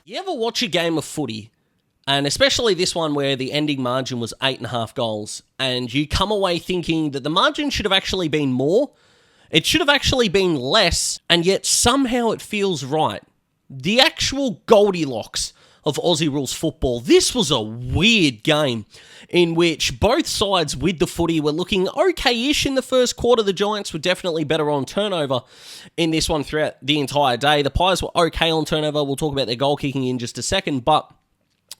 You ever watch a game of footy, and especially this one where the ending margin was 8.5 goals, and you come away thinking that the margin should have actually been more, it should have actually been less, and yet somehow it feels right. The actual Goldilocks of Aussie rules football. This was a weird game in which both sides with the footy were looking okay-ish in the first quarter. The Giants were definitely better on turnover in this one throughout the entire day. The Pies were okay on turnover. We'll talk about their goal kicking in just a second. But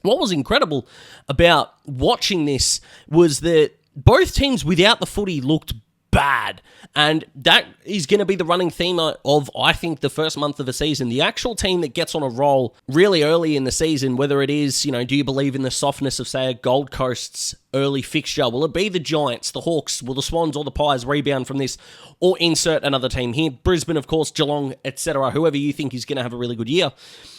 what was incredible about watching this was that both teams without the footy looked bad. And that is going to be the running theme of, I think, the first month of the season. The actual team that gets on a roll really early in the season, whether it is, do you believe in the softness of, say, a Gold Coast's early fixture? Will it be the Giants, the Hawks, will the Swans or the Pies rebound from this, or insert another team here? Brisbane, of course, Geelong, etc., whoever you think is going to have a really good year.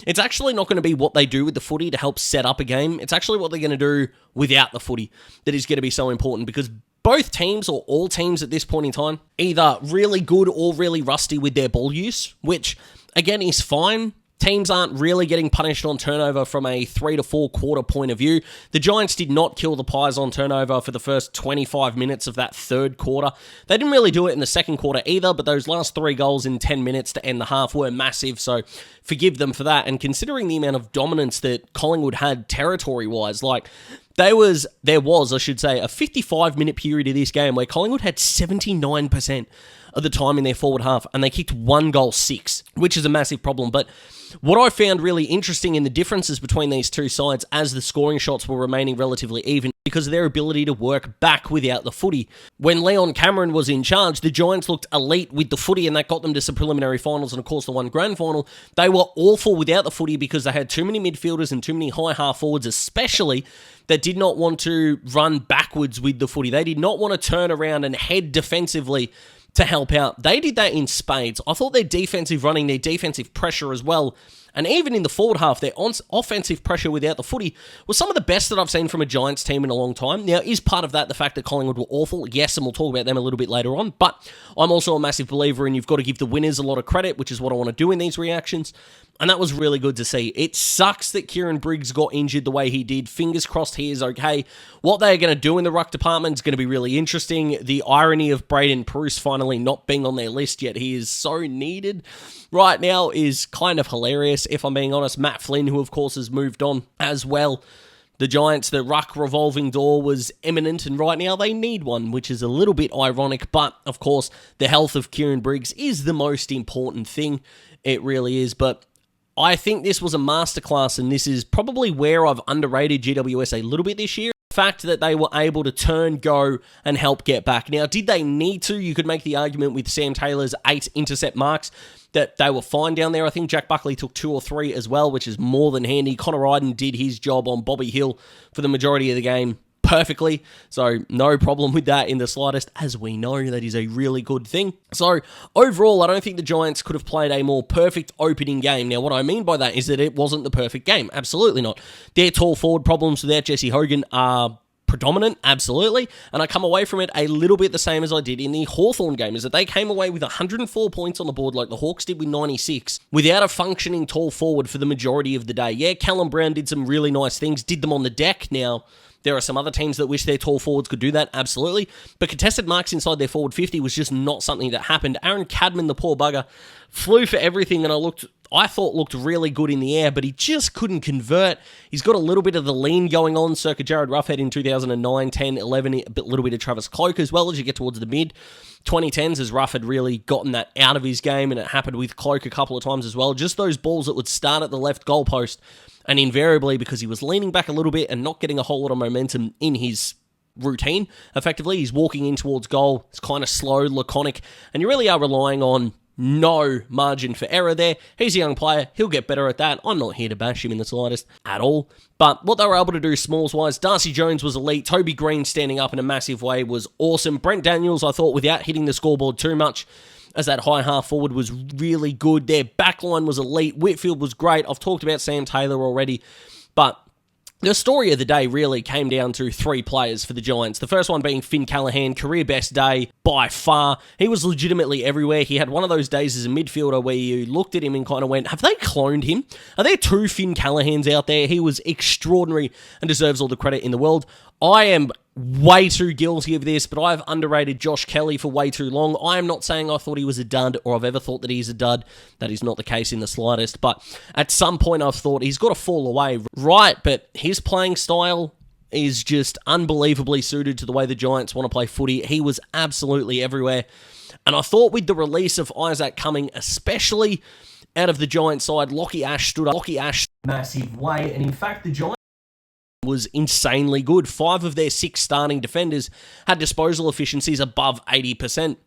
It's actually not going to be what they do with the footy to help set up a game. It's actually what they're going to do without the footy that is going to be so important, because both teams, or all teams at this point in time, either really good or really rusty with their ball use, which, again, is fine. Teams aren't really getting punished on turnover from a 3 to 4 quarter point of view. The Giants did not kill the Pies on turnover for the first 25 minutes of that third quarter. They didn't really do it in the second quarter either, but those last 3 goals in 10 minutes to end the half were massive, so forgive them for that. And considering the amount of dominance that Collingwood had territory-wise, there was, a 55-minute period of this game where Collingwood had 79% of the time in their forward half, and they kicked 1 goal 6, which is a massive problem. But what I found really interesting in the differences between these two sides as the scoring shots were remaining relatively even, because of their ability to work back without the footy. When Leon Cameron was in charge, the Giants looked elite with the footy, and that got them to some preliminary finals and, of course, the one grand final. They were awful without the footy because they had too many midfielders and too many high half forwards, especially, that did not want to run backwards with the footy. They did not want to turn around and head defensively to help out. They did that in spades. I thought their defensive running, their defensive pressure as well, and even in the forward half, their offensive pressure without the footy was some of the best that I've seen from a Giants team in a long time. Now, is part of that the fact that Collingwood were awful? Yes, and we'll talk about them a little bit later on, but I'm also a massive believer in you've got to give the winners a lot of credit, which is what I want to do in these reactions, and that was really good to see. It sucks that Kieran Briggs got injured the way he did. Fingers crossed he is okay. What they're going to do in the ruck department is going to be really interesting. The irony of Braden Bruce finally not being on their list yet, he is so needed right now, is kind of hilarious, if I'm being honest. Matt Flynn, who of course has moved on as well. The Giants, the ruck revolving door was imminent, and right now they need one, which is a little bit ironic, but of course the health of Kieran Briggs is the most important thing. It really is, but I think this was a masterclass, and this is probably where I've underrated GWS a little bit this year. The fact that they were able to turn, go, and help get back. Now, did they need to? You could make the argument with Sam Taylor's 8 intercept marks that they were fine down there. I think Jack Buckley took 2 or 3 as well, which is more than handy. Connor Iden did his job on Bobby Hill for the majority of the game perfectly, so no problem with that in the slightest. As we know, that is a really good thing. So overall, I don't think the Giants could have played a more perfect opening game. Now, what I mean by that is that it wasn't the perfect game. Absolutely not. Their tall forward problems without Jesse Hogan are predominant, absolutely, and I come away from it a little bit the same as I did in the Hawthorn game, is that they came away with 104 points on the board like the Hawks did with 96, without a functioning tall forward for the majority of the day. Yeah, Callum Brown did some really nice things, did them on the deck. Now, there are some other teams that wish their tall forwards could do that, absolutely. But contested marks inside their forward 50 was just not something that happened. Aaron Cadman, the poor bugger, flew for everything, and I thought looked really good in the air, but he just couldn't convert. He's got a little bit of the lean going on, circa Jared Ruffhead in 2009, 10, 11, a little bit of Travis Cloke as well as you get towards the mid 2010s, as Ruff had really gotten that out of his game, and it happened with Cloke a couple of times as well. Just those balls that would start at the left goalpost, and invariably, because he was leaning back a little bit and not getting a whole lot of momentum in his routine, effectively, he's walking in towards goal. It's kind of slow, laconic, and you really are relying on no margin for error there. He's a young player. He'll get better at that. I'm not here to bash him in the slightest at all. But what they were able to do smalls-wise, Darcy Jones was elite. Toby Green standing up in a massive way was awesome. Brent Daniels, I thought, without hitting the scoreboard too much, as that high half forward, was really good. Their backline was elite. Whitfield was great. I've talked about Sam Taylor already, but The story of the day really came down to 3 players for the Giants. The first one being Finn Callaghan, career best day by far. He was legitimately everywhere. He had one of those days as a midfielder where you looked at him and kind of went, have they cloned him? Are there 2 Finn Callaghans out there? He was extraordinary and deserves all the credit in the world. I am way too guilty of this, but I've underrated Josh Kelly for way too long. I am not saying I thought he was a dud or I've ever thought that he's a dud. That is not the case in the slightest, but at some point I've thought he's got to fall away. Right, but his playing style is just unbelievably suited to the way the Giants want to play footy. He was absolutely everywhere. And I thought with the release of Isaac coming, especially out of the Giants side, Lockie Ash stood up. Massive way, and in fact the Giants was insanely good. 5 of their 6 starting defenders had disposal efficiencies above 80%.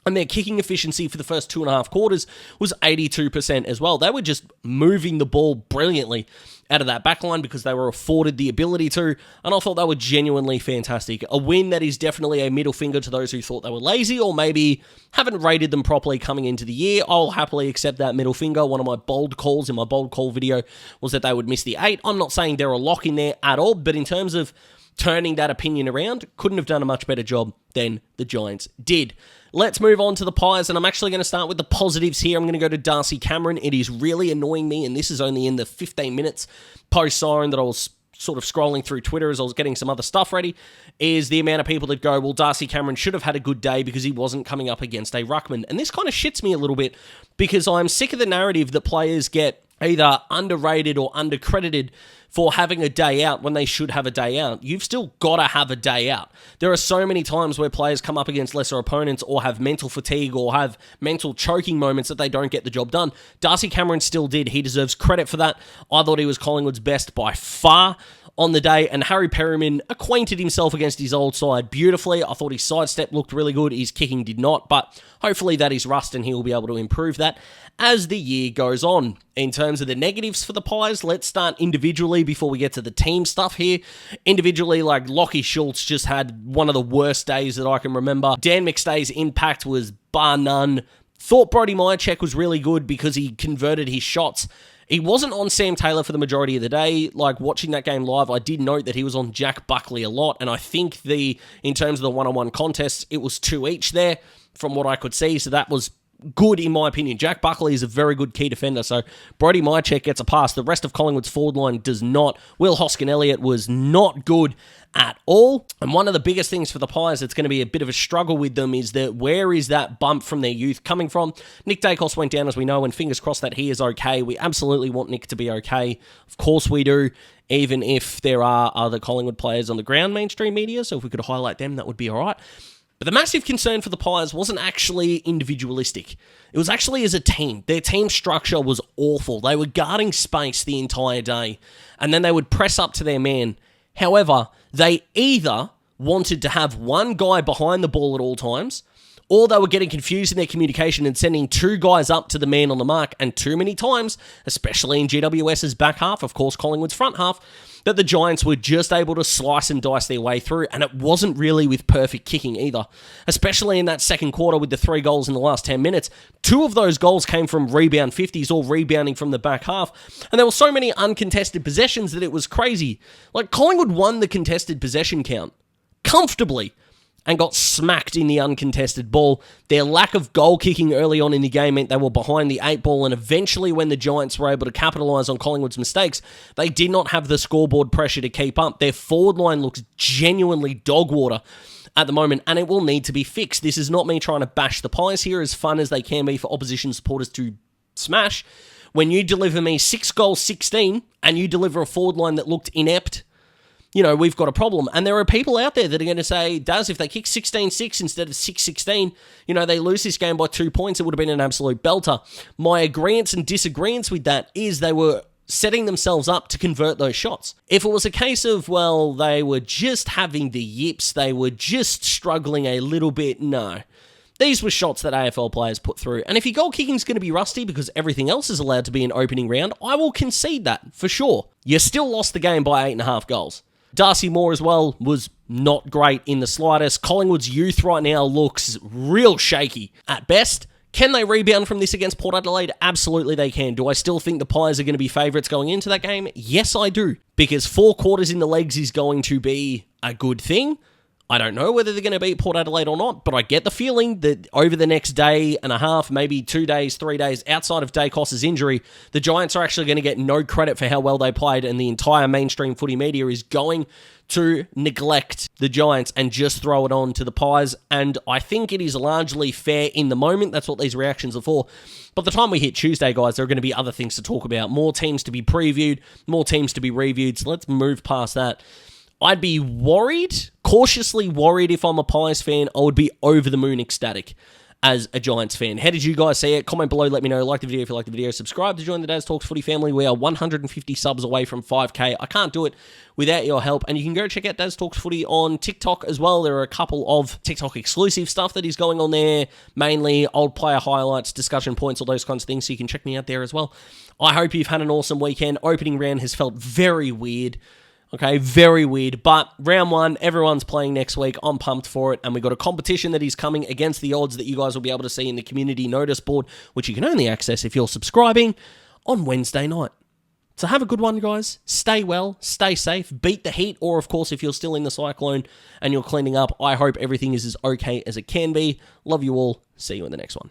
And their kicking efficiency for the first 2.5 quarters was 82% as well. They were just moving the ball brilliantly out of that backline because they were afforded the ability to, and I thought they were genuinely fantastic. A win that is definitely a middle finger to those who thought they were lazy or maybe haven't rated them properly coming into the year. I'll happily accept that middle finger. One of my bold calls in my bold call video was that they would miss the 8. I'm not saying they're a lock in there at all, but in terms of turning that opinion around, couldn't have done a much better job than the Giants did. Let's move on to the Pies, and I'm actually going to start with the positives here. I'm going to go to Darcy Cameron. It is really annoying me, and this is only in the 15 minutes post-siren that I was sort of scrolling through Twitter as I was getting some other stuff ready, is the amount of people that go, well, Darcy Cameron should have had a good day because he wasn't coming up against a ruckman. And this kind of shits me a little bit because I'm sick of the narrative that players get either underrated or undercredited for having a day out when they should have a day out. You've still got to have a day out. There are so many times where players come up against lesser opponents or have mental fatigue or have mental choking moments that they don't get the job done. Darcy Cameron still did. He deserves credit for that. I thought he was Collingwood's best by far on the day, and Harry Perryman acquainted himself against his old side beautifully. I thought his sidestep looked really good. His kicking did not, but hopefully that is rust and he will be able to improve that as the year goes on. In terms of the negatives for the Pies, let's start individually before we get to the team stuff here. Individually, like Lockie Schultz just had one of the worst days that I can remember. Dan McStay's impact was bar none. Thought Brody Myercheck was really good because he converted his shots. He wasn't on Sam Taylor for the majority of the day. Like, watching that game live, I did note that he was on Jack Buckley a lot, and I think in terms of the one-on-one contests, it was 2 each there from what I could see, so that was good in my opinion. Jack Buckley is a very good key defender, so Brody Myercheck gets a pass. The rest of Collingwood's forward line does not. Will Hoskin-Elliott was not good at all. And one of the biggest things for the Pies that's going to be a bit of a struggle with them is that where is that bump from their youth coming from? Nick Dacos went down, as we know, and fingers crossed that he is okay. We absolutely want Nick to be okay. Of course we do, even if there are other Collingwood players on the ground, mainstream media, so if we could highlight them, that would be all right. But the massive concern for the Pies wasn't actually individualistic. It was actually as a team. Their team structure was awful. They were guarding space the entire day, and then they would press up to their man. However, they either wanted to have one guy behind the ball at all times, or they were getting confused in their communication and sending 2 guys up to the man on the mark, and too many times, especially in GWS's back half, of course Collingwood's front half, that the Giants were just able to slice and dice their way through, and it wasn't really with perfect kicking either. Especially in that second quarter with the 3 goals in the last 10 minutes. 2 of those goals came from rebound 50s or rebounding from the back half, and there were so many uncontested possessions that it was crazy. Like, Collingwood won the contested possession count comfortably and got smacked in the uncontested ball. Their lack of goal kicking early on in the game meant they were behind the 8 ball, and eventually when the Giants were able to capitalise on Collingwood's mistakes, they did not have the scoreboard pressure to keep up. Their forward line looks genuinely dog water at the moment, and it will need to be fixed. This is not me trying to bash the Pies here, as fun as they can be for opposition supporters to smash. When you deliver me 6 goals, 16, and you deliver a forward line that looked inept, you know, we've got a problem. And there are people out there that are going to say, Daz, if they kick 16-6 instead of 6-16, you know, they lose this game by 2 points, it would have been an absolute belter. My agreeance and disagreeance with that is they were setting themselves up to convert those shots. If it was a case of, well, they were just having the yips, they were just struggling a little bit, no. These were shots that AFL players put through. And if your goal kicking is going to be rusty because everything else is allowed to be an opening round, I will concede that, for sure. You still lost the game by 8.5 goals. Darcy Moore as well was not great in the slightest. Collingwood's youth right now looks real shaky. At best, Can they rebound from this against Port Adelaide? Absolutely they can. Do I still think the Pies are going to be favourites going into that game? Yes, I do. Because 4 quarters in the legs is going to be a good thing. I don't know whether they're going to beat Port Adelaide or not, but I get the feeling that over the next day and a half, maybe 2 days, 3 days, outside of Dacos's injury, the Giants are actually going to get no credit for how well they played, and the entire mainstream footy media is going to neglect the Giants and just throw it on to the Pies, and I think it is largely fair in the moment. That's what these reactions are for. By the time we hit Tuesday, guys, there are going to be other things to talk about, more teams to be previewed, more teams to be reviewed, so let's move past that. I'd be worried, cautiously worried if I'm a Pies fan. I would be over the moon ecstatic as a Giants fan. How did you guys see it? Comment below, let me know. Like the video if you like the video. Subscribe to join the Daz Talks Footy family. We are 150 subs away from 5K. I can't do it without your help. And you can go check out Daz Talks Footy on TikTok as well. There are a couple of TikTok exclusive stuff that is going on there. Mainly old player highlights, discussion points, all those kinds of things. So you can check me out there as well. I hope you've had an awesome weekend. Opening round has felt very weird. Okay, very weird, but round 1, everyone's playing next week. I'm pumped for it, and we've got a competition that is coming against the odds that you guys will be able to see in the community notice board, which you can only access if you're subscribing on Wednesday night. So have a good one, guys. Stay well, stay safe, beat the heat, or of course, if you're still in the cyclone and you're cleaning up, I hope everything is as okay as it can be. Love you all. See you in the next one.